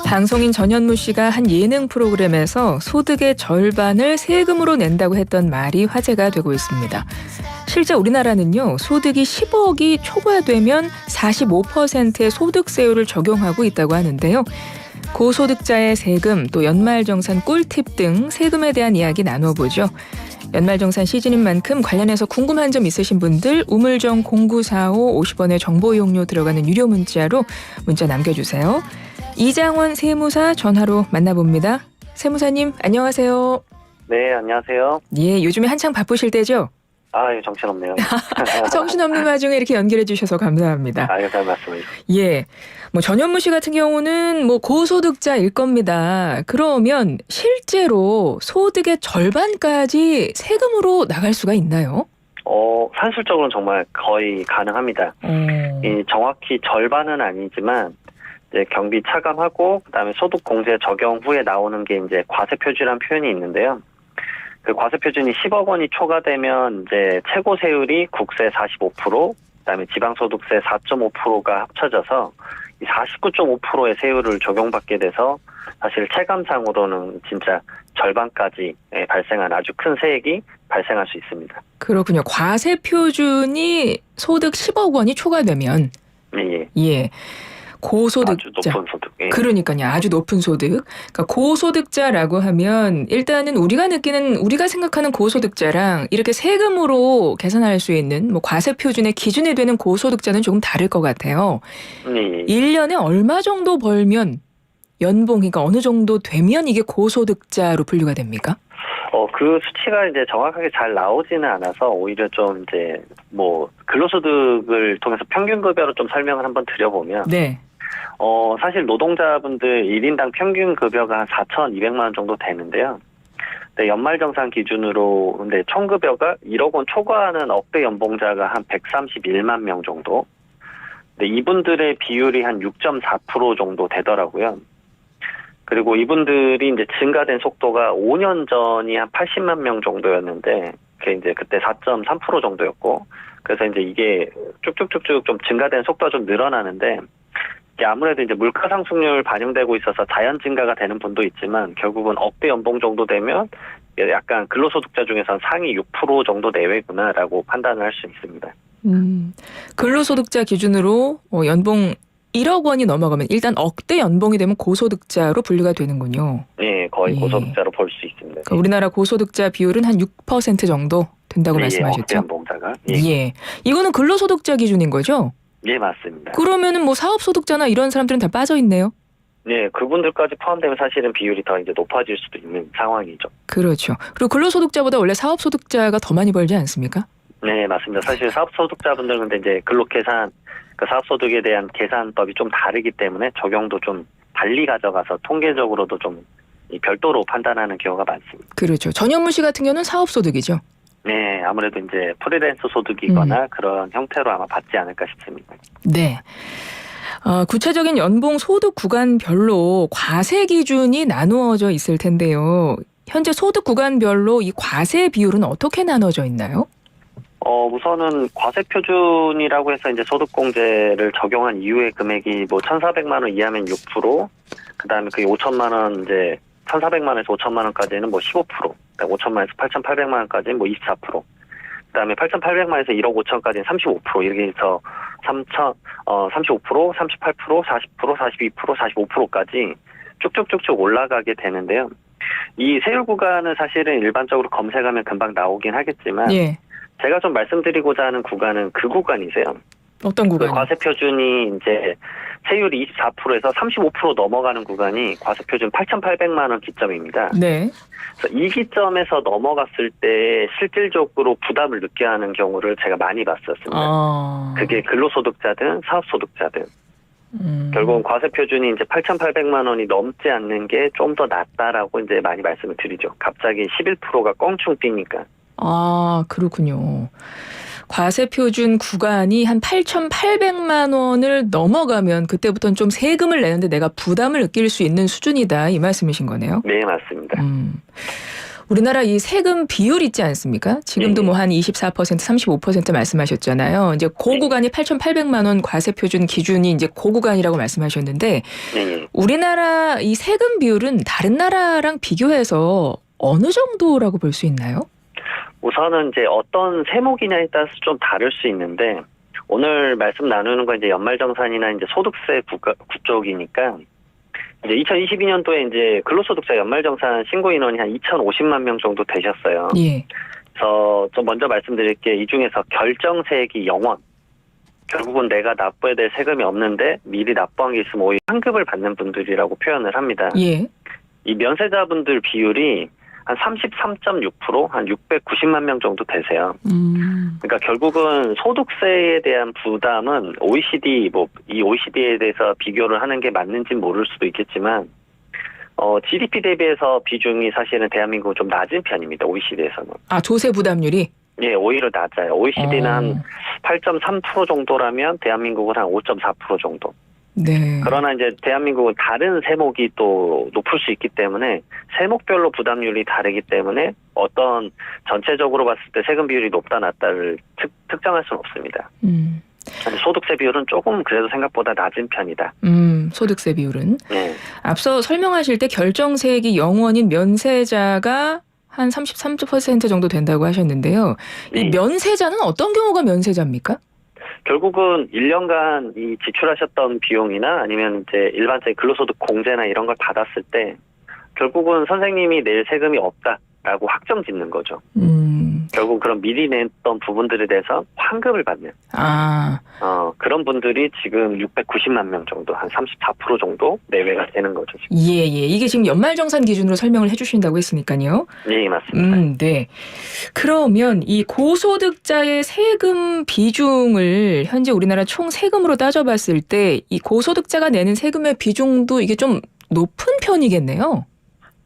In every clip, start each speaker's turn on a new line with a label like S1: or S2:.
S1: 방송인 전현무 씨가 한 예능 프로그램에서 소득의 절반을 세금으로 낸다고 했던 말이 화제가 되고 있습니다. 실제 우리나라는요, 소득이 10억이 초과되면 45%의 소득세율을 적용하고 있다고 하는데요. 고소득자의 세금, 또 연말정산 꿀팁 등 세금에 대한 이야기 나눠보죠. 연말정산 시즌인 만큼 관련해서 궁금한 점 있으신 분들 우물정 0945 50원의 정보 이용료 들어가는 유료 문자로 문자 남겨주세요. 이장원 세무사 전화로 만나봅니다. 세무사님 안녕하세요.
S2: 네, 안녕하세요.
S1: 예, 요즘에 한창 바쁘실 때죠?
S2: 예, 정신없네요.
S1: 정신없는 와중에 이렇게 연결해 주셔서 감사합니다.
S2: 잘 말씀해 주세요.
S1: 예, 전현무 씨 같은 경우는 고소득자일 겁니다. 그러면 실제로 소득의 절반까지 세금으로 나갈 수가 있나요?
S2: 산술적으로는 정말 거의 가능합니다. 정확히 절반은 아니지만 이제 경비 차감하고 그다음에 소득 공제 적용 후에 나오는 게 이제 과세 표준이라는 표현이 있는데요. 그 과세 표준이 10억 원이 초과되면 이제 최고 세율이 국세 45%, 그다음에 지방소득세 4.5%가 합쳐져서 이 49.5%의 세율을 적용받게 돼서 사실 체감상으로는 진짜 절반까지 발생한 아주 큰 세액이 발생할 수 있습니다.
S1: 그렇군요. 과세 표준이 소득 10억 원이 초과되면 예. 고소득자.
S2: 아주 높은 소득. 예.
S1: 그러니까요. 아주 높은 소득. 그러니까 고소득자라고 하면 일단은 우리가 생각하는 고소득자랑 이렇게 세금으로 계산할 수 있는 과세 표준의 기준이 되는 고소득자는 조금 다를 것 같아요. 1년에 얼마 정도 벌면 연봉이 어느 정도 되면 이게 고소득자로 분류가 됩니까?
S2: 그 수치가 이제 정확하게 잘 나오지는 않아서 오히려 좀 이제 근로소득을 통해서 평균급여로 좀 설명을 한번 드려보면
S1: 네.
S2: 사실 노동자분들 1인당 평균 급여가 한 4,200만 원 정도 되는데요. 네, 연말정산 기준으로 근데 총급여가 1억 원 초과하는 억대 연봉자가 한 131만 명 정도. 근데 이분들의 비율이 한 6.4% 정도 되더라고요. 그리고 이분들이 이제 증가된 속도가 5년 전이 한 80만 명 정도였는데, 그게 이제 그때 4.3% 정도였고, 그래서 이제 이게 쭉쭉쭉쭉 좀 증가된 속도가 좀 늘어나는데, 이게 아무래도 이제 물가 상승률 반영되고 있어서 자연 증가가 되는 분도 있지만, 결국은 억대 연봉 정도 되면 약간 근로소득자 중에서는 상위 6% 정도 내외구나라고 판단을 할 수 있습니다.
S1: 근로소득자 기준으로 연봉 1억 원이 넘어가면 일단 억대 연봉이 되면 고소득자로 분류가 되는군요.
S2: 네, 거의 고소득자로 볼 수 있습니다.
S1: 그러니까 우리나라 고소득자 비율은 한 6% 정도 된다고 말씀하셨죠?
S2: 억대 연봉자가.
S1: 예. 이거는 근로소득자 기준인 거죠?
S2: 예, 맞습니다.
S1: 그러면은 사업소득자나 이런 사람들은 다 빠져 있네요?
S2: 네, 그분들까지 포함되면 사실은 비율이 더 이제 높아질 수도 있는 상황이죠.
S1: 그렇죠. 그리고 근로소득자보다 원래 사업소득자가 더 많이 벌지 않습니까?
S2: 네, 맞습니다. 사실 사업소득자분들은 근데 이제 근로계산, 그 사업소득에 대한 계산법이 좀 다르기 때문에 적용도 좀 달리 가져가서 통계적으로도 좀 별도로 판단하는 경우가 많습니다. 그렇죠.
S1: 전현무 씨 같은 경우는 사업소득이죠?
S2: 네, 아무래도 이제 프리랜서 소득이거나 그런 형태로 아마 받지 않을까 싶습니다.
S1: 네. 구체적인 연봉 소득 구간별로 과세 기준이 나누어져 있을 텐데요. 현재 소득 구간별로 이 과세 비율은 어떻게 나눠져 있나요?
S2: 우선은 과세 표준이라고 해서 이제 소득공제를 적용한 이후의 금액이 1,400만 원 이하면 6%, 그다음에 그게 5천만 원 이제 1,400만 원에서 5천만 원까지는 15%, 5천만 원에서 8,800만 원까지는 24%, 그다음에 8,800만 원에서 1억 5천까지는 35% 이렇게 해서 35%, 38%, 40%, 42%, 45%까지 쭉쭉쭉쭉 올라가게 되는데요. 이 세율 구간은 사실은 일반적으로 검색하면 금방 나오긴 하겠지만 제가 좀 말씀드리고자 하는 구간은 그 구간이세요.
S1: 어떤 구간이요?
S2: 과세 표준이 이제 세율이 24%에서 35% 넘어가는 구간이 과세 표준 8,800만 원 기점입니다.
S1: 네.
S2: 그래서 이 기점에서 넘어갔을 때 실질적으로 부담을 느껴 하는 경우를 제가 많이 봤었습니다. 그게 근로소득자든 사업소득자든. 결국은 과세 표준이 이제 8,800만 원이 넘지 않는 게 좀 더 낫다라고 이제 많이 말씀을 드리죠. 갑자기 11%가 껑충 뛰니까.
S1: 그렇군요. 과세 표준 구간이 한 8,800만 원을 넘어가면 그때부터는 좀 세금을 내는데 내가 부담을 느낄 수 있는 수준이다 이 말씀이신 거네요.
S2: 네, 맞습니다.
S1: 우리나라 이 세금 비율 있지 않습니까? 지금도 뭐 한 24%, 35% 말씀하셨잖아요. 이제 고구간이 8,800만 원 과세 표준 기준이 이제 고구간이라고 말씀하셨는데
S2: 네.
S1: 우리나라 이 세금 비율은 다른 나라랑 비교해서 어느 정도라고 볼 수 있나요?
S2: 우선은 이제 어떤 세목이냐에 따라서 좀 다를 수 있는데 오늘 말씀 나누는 건 이제 연말정산이나 이제 소득세 구쪽이니까 이제 2022년도에 이제 근로소득자 연말정산 신고 인원이 한 2,050만 명 정도 되셨어요.
S1: 예.
S2: 그래서 좀 먼저 말씀드릴 게 이 중에서 결정세액이 0원. 결국은 내가 납부해야 될 세금이 없는데 미리 납부한 게 있으면 오히려 환급을 받는 분들이라고 표현을 합니다.
S1: 예.
S2: 이 면세자분들 비율이 한 33.6%, 한 690만 명 정도 되세요. 그러니까 결국은 소득세에 대한 부담은 이 OECD에 대해서 비교를 하는 게 맞는지는 모를 수도 있겠지만, GDP 대비해서 비중이 사실은 대한민국은 좀 낮은 편입니다. OECD에서는.
S1: 아, 조세 부담률이?
S2: 예, 오히려 낮아요. OECD는 한 8.3% 정도라면 대한민국은 한 5.4% 정도.
S1: 네.
S2: 그러나 이제 대한민국은 다른 세목이 또 높을 수 있기 때문에 세목별로 부담률이 다르기 때문에 어떤 전체적으로 봤을 때 세금 비율이 높다 낮다를 특정할 수는 없습니다. 소득세 비율은 조금 그래도 생각보다 낮은 편이다.
S1: 소득세 비율은.
S2: 네.
S1: 앞서 설명하실 때 결정세액이 0원인 면세자가 한 33% 정도 된다고 하셨는데요. 이
S2: 네.
S1: 면세자는 어떤 경우가 면세자입니까?
S2: 결국은 1년간 이 지출하셨던 비용이나 아니면 이제 일반적인 근로소득 공제나 이런 걸 받았을 때 결국은 선생님이 낼 세금이 없다라고 확정 짓는 거죠. 결국 그런 미리 냈던 부분들에 대해서 환급을 받는 그런 분들이 지금 690만 명 정도, 한 34% 정도 내외가 되는 거죠. 지금.
S1: 예. 이게 지금 연말정산 기준으로 설명을 해주신다고 했으니까요.
S2: 네, 맞습니다.
S1: 네. 그러면 이 고소득자의 세금 비중을 현재 우리나라 총 세금으로 따져봤을 때 이 고소득자가 내는 세금의 비중도 이게 좀 높은 편이겠네요.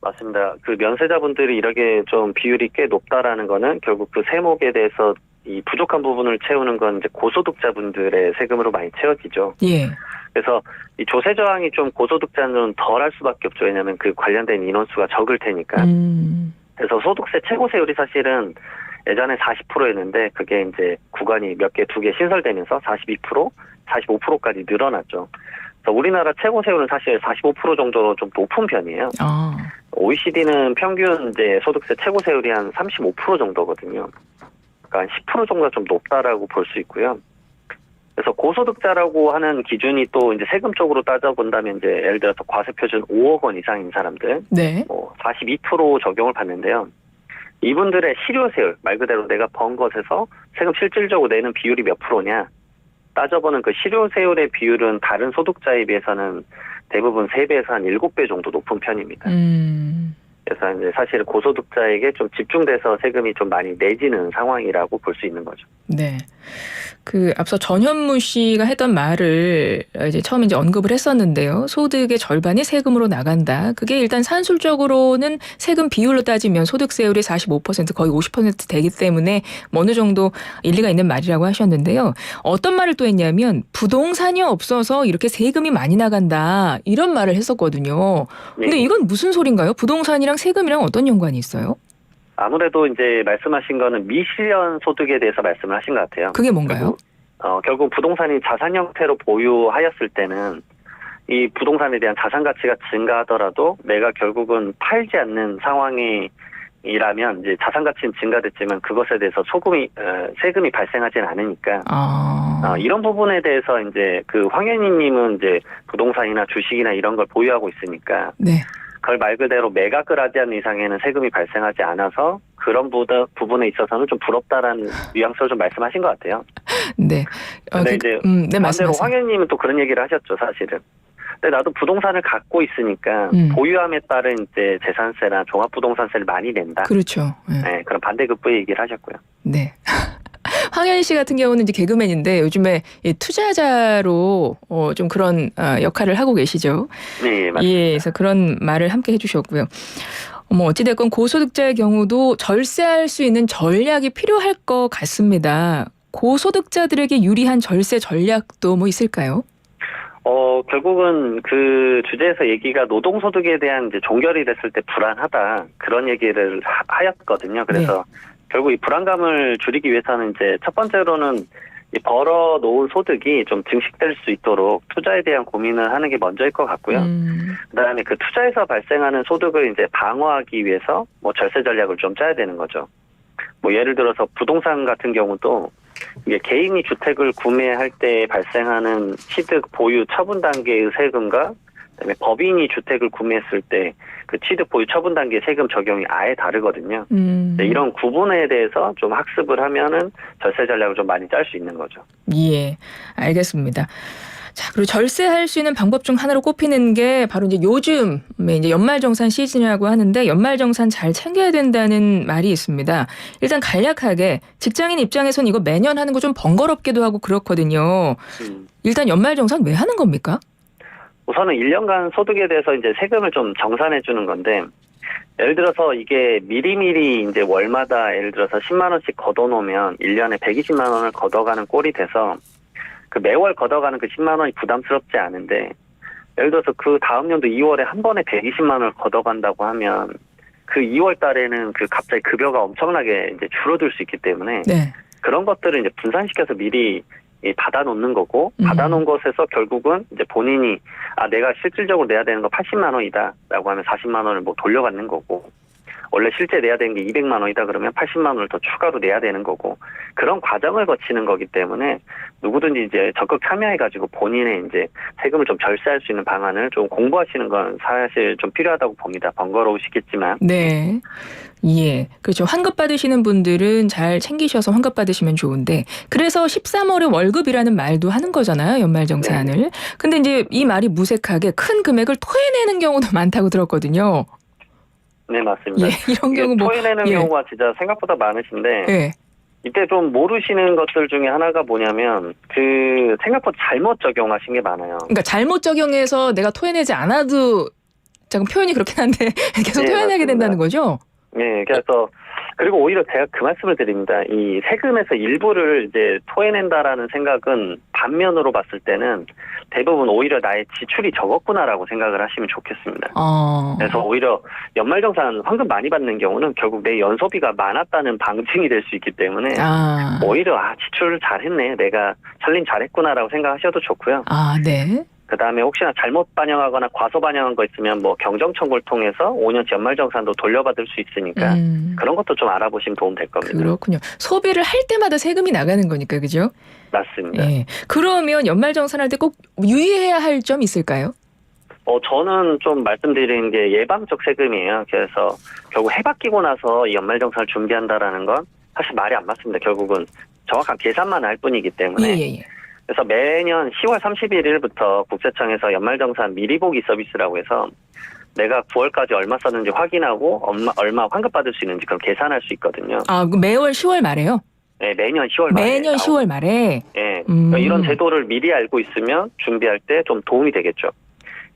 S2: 맞습니다. 그 면세자분들이 이렇게 좀 비율이 꽤 높다라는 거는 결국 그 세목에 대해서 이 부족한 부분을 채우는 건 이제 고소득자분들의 세금으로 많이 채워지죠.
S1: 예.
S2: 그래서 이 조세 저항이 좀 고소득자는 덜 할 수밖에 없죠. 왜냐하면 그 관련된 인원수가 적을 테니까. 그래서 소득세 최고세율이 사실은 예전에 40%였는데 그게 이제 구간이 몇 개, 2개 신설되면서 42%, 45%까지 늘어났죠. 그래서 우리나라 최고세율은 사실 45% 정도로 좀 높은 편이에요. OECD는 평균 이제 소득세 최고세율이 한 35% 정도거든요. 그러니까 10% 정도가 좀 높다라고 볼 수 있고요. 그래서 고소득자라고 하는 기준이 또 이제 세금 쪽으로 따져본다면 이제 예를 들어서 과세표준 5억 원 이상인 사람들,
S1: 네.
S2: 42% 적용을 받는데요. 이분들의 실효세율, 말 그대로 내가 번 것에서 세금 실질적으로 내는 비율이 몇 프로냐 따져보는 그 실효세율의 비율은 다른 소득자에 비해서는 대부분 3배에서 한 7배 정도 높은 편입니다. 그래서 이제 사실 고소득자에게 좀 집중돼서 세금이 좀 많이 내지는 상황이라고 볼 수 있는 거죠.
S1: 네. 그 앞서 전현무 씨가 했던 말을 이제 처음에 이제 언급을 했었는데요. 소득의 절반이 세금으로 나간다. 그게 일단 산술적으로는 세금 비율로 따지면 소득세율이 45% 거의 50% 되기 때문에 어느 정도 일리가 있는 말이라고 하셨는데요. 어떤 말을 또 했냐면 부동산이 없어서 이렇게 세금이 많이 나간다. 이런 말을 했었거든요. 근데 이건 무슨 소린가요? 부동산이랑 세금이랑 어떤 연관이 있어요?
S2: 아무래도 이제 말씀하신 거는 미실현 소득에 대해서 말씀을 하신 것 같아요.
S1: 그게 뭔가요?
S2: 결국 부동산이 자산 형태로 보유하였을 때는 이 부동산에 대한 자산 가치가 증가하더라도 내가 결국은 팔지 않는 상황이라면 이제 자산 가치는 증가됐지만 그것에 대해서 세금이 발생하지는 않으니까 이런 부분에 대해서 이제 그 황현희님은 이제 부동산이나 주식이나 이런 걸 보유하고 있으니까. 네. 그걸 말 그대로 매각을 하지 않는 이상에는 세금이 발생하지 않아서 그런 부분에 있어서는 좀 부럽다라는 뉘앙스로 좀 말씀하신 것 같아요. 네. 근데 이제 반대로 황현님은 또 그런 얘기를 하셨죠, 사실은. 근데 나도 부동산을 갖고 있으니까 보유함에 따른 이제 재산세나 종합부동산세를 많이 낸다. 그렇죠. 네, 그런 반대급부의 얘기를 하셨고요. 네.
S1: 황현희 씨 같은 경우는 이제 개그맨인데 요즘에 투자자로 좀 그런 역할을 하고 계시죠.
S2: 네, 맞습니다.
S1: 예, 그래서 그런 말을 함께 해주셨고요. 어찌됐건 고소득자의 경우도 절세할 수 있는 전략이 필요할 것 같습니다. 고소득자들에게 유리한 절세 전략도 뭐 있을까요?
S2: 결국은 그 주제에서 얘기가 노동소득에 대한 이제 종결이 됐을 때 불안하다. 그런 얘기를 하였거든요. 그래서 결국 이 불안감을 줄이기 위해서는 이제 첫 번째로는 이 벌어 놓은 소득이 좀 증식될 수 있도록 투자에 대한 고민을 하는 게 먼저일 것 같고요. 그다음에 그 투자에서 발생하는 소득을 이제 방어하기 위해서 뭐 절세 전략을 좀 짜야 되는 거죠. 뭐 예를 들어서 부동산 같은 경우도 이게 개인이 주택을 구매할 때 발생하는 취득 보유 처분 단계의 세금과 그다음에 법인이 주택을 구매했을 때 그 취득 보유 처분 단계 세금 적용이 아예 다르거든요. 이런 구분에 대해서 좀 학습을 하면은 절세 전략을 좀 많이 짤 수 있는 거죠.
S1: 예, 알겠습니다. 자, 그리고 절세할 수 있는 방법 중 하나로 꼽히는 게 바로 이제 요즘에 이제 연말정산 시즌이라고 하는데 연말정산 잘 챙겨야 된다는 말이 있습니다. 일단 간략하게 직장인 입장에선 이거 매년 하는 거 좀 번거롭기도 하고 그렇거든요. 일단 연말정산 왜 하는 겁니까?
S2: 우선은 1년간 소득에 대해서 이제 세금을 좀 정산해 주는 건데, 예를 들어서 이게 미리미리 이제 월마다 예를 들어서 10만 원씩 걷어놓으면 1년에 120만 원을 걷어가는 꼴이 돼서 그 매월 걷어가는 그 10만 원이 부담스럽지 않은데, 예를 들어서 그 다음 연도 2월에 한 번에 120만 원을 걷어간다고 하면 그 2월 달에는 그 갑자기 급여가 엄청나게 이제 줄어들 수 있기 때문에 그런 것들을 이제 분산시켜서 미리 받아놓는 거고, 받아놓은 것에서 결국은 이제 본인이 내가 실질적으로 내야 되는 거 80만 원이다라고 하면 40만 원을 뭐 돌려받는 거고, 원래 실제 내야 되는 게 200만 원이다 그러면 80만 원을 더 추가로 내야 되는 거고, 그런 과정을 거치는 거기 때문에 누구든지 이제 적극 참여해가지고 본인의 이제 세금을 좀 절세할 수 있는 방안을 좀 공부하시는 건 사실 좀 필요하다고 봅니다. 번거로우시겠지만.
S1: 네. 예. 그렇죠. 환급 받으시는 분들은 잘 챙기셔서 환급 받으시면 좋은데, 그래서 13월에 월급이라는 말도 하는 거잖아요. 연말정산을. 근데 이제 이 말이 무색하게 큰 금액을 토해내는 경우도 많다고 들었거든요.
S2: 네, 맞습니다.
S1: 예, 이런 경우 뭐
S2: 토해내는 경우가 진짜 생각보다 많으신데,
S1: 예.
S2: 이때 좀 모르시는 것들 중에 하나가 뭐냐면 그 생각보다 잘못 적용하신 게 많아요.
S1: 그러니까 잘못 적용해서 내가 토해내지 않아도, 잠깐 표현이 그렇긴 한데 계속 토해내게 된다는 거죠?
S2: 네, 그래서 그리고 오히려 제가 그 말씀을 드립니다. 이 세금에서 일부를 이제 토해낸다라는 생각은 반면으로 봤을 때는 대부분 오히려 나의 지출이 적었구나라고 생각을 하시면 좋겠습니다. 그래서 오히려 연말정산 환급 많이 받는 경우는 결국 내 연소비가 많았다는 방증이 될 수 있기 때문에 오히려 지출을 잘했네, 내가 살림 잘했구나라고 생각하셔도 좋고요.
S1: 네.
S2: 그다음에 혹시나 잘못 반영하거나 과소 반영한 거 있으면 뭐 경정 청구를 통해서 5년치 연말정산도 돌려받을 수 있으니까 그런 것도 좀 알아보시면 도움 될 겁니다.
S1: 그렇군요. 소비를 할 때마다 세금이 나가는 거니까, 그죠?
S2: 맞습니다.
S1: 예. 그러면 연말정산할 때 꼭 유의해야 할 점 있을까요?
S2: 저는 좀 말씀드리는 게 예방적 세금이에요. 그래서 결국 해바뀌고 나서 이 연말정산을 준비한다라는 건 사실 말이 안 맞습니다. 결국은 정확한 계산만 할 뿐이기 때문에.
S1: 예.
S2: 그래서 매년 10월 31일부터 국세청에서 연말정산 미리보기 서비스라고 해서 내가 9월까지 얼마 썼는지 확인하고 얼마 환급받을 수 있는지 그럼 계산할 수 있거든요.
S1: 매월 10월 말에요?
S2: 네, 매년 10월 말에.
S1: 매년 10월 말에?
S2: 네. 그러니까 이런 제도를 미리 알고 있으면 준비할 때 좀 도움이 되겠죠.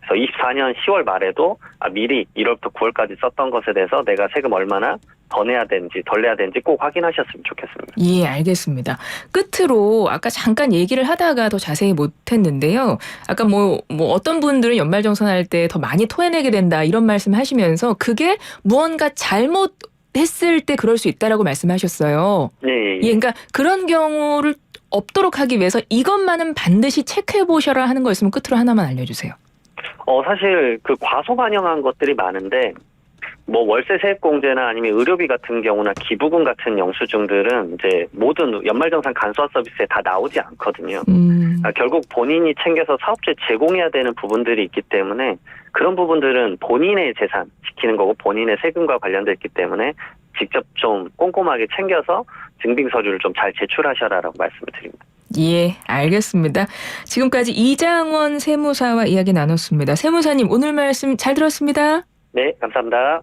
S2: 그래서 24년 10월 말에도 미리 1월부터 9월까지 썼던 것에 대해서 내가 세금 얼마나 더 내야 되는지 덜 내야 되는지 꼭 확인하셨으면 좋겠습니다.
S1: 예, 알겠습니다. 끝으로 아까 잠깐 얘기를 하다가 더 자세히 못했는데요. 아까 뭐 어떤 분들은 연말정산할 때 더 많이 토해내게 된다 이런 말씀하시면서 그게 무언가 잘못했을 때 그럴 수 있다라고 말씀하셨어요.
S2: 네.
S1: 그러니까 그런 경우를 없도록 하기 위해서 이것만은 반드시 체크해 보셔라 하는 거 있으면 끝으로 하나만 알려주세요.
S2: 사실 그 과소 반영한 것들이 많은데 뭐 월세 세액공제나 아니면 의료비 같은 경우나 기부금 같은 영수증들은 이제 모든 연말정산 간소화 서비스에 다 나오지 않거든요. 결국 본인이 챙겨서 사업주에 제공해야 되는 부분들이 있기 때문에 그런 부분들은 본인의 재산 지키는 거고 본인의 세금과 관련돼 있기 때문에 직접 좀 꼼꼼하게 챙겨서 증빙 서류를 좀 잘 제출하셔라라고 말씀을 드립니다.
S1: 예, 알겠습니다. 지금까지 이장원 세무사와 이야기 나눴습니다. 세무사님, 오늘 말씀 잘 들었습니다.
S2: 네, 감사합니다.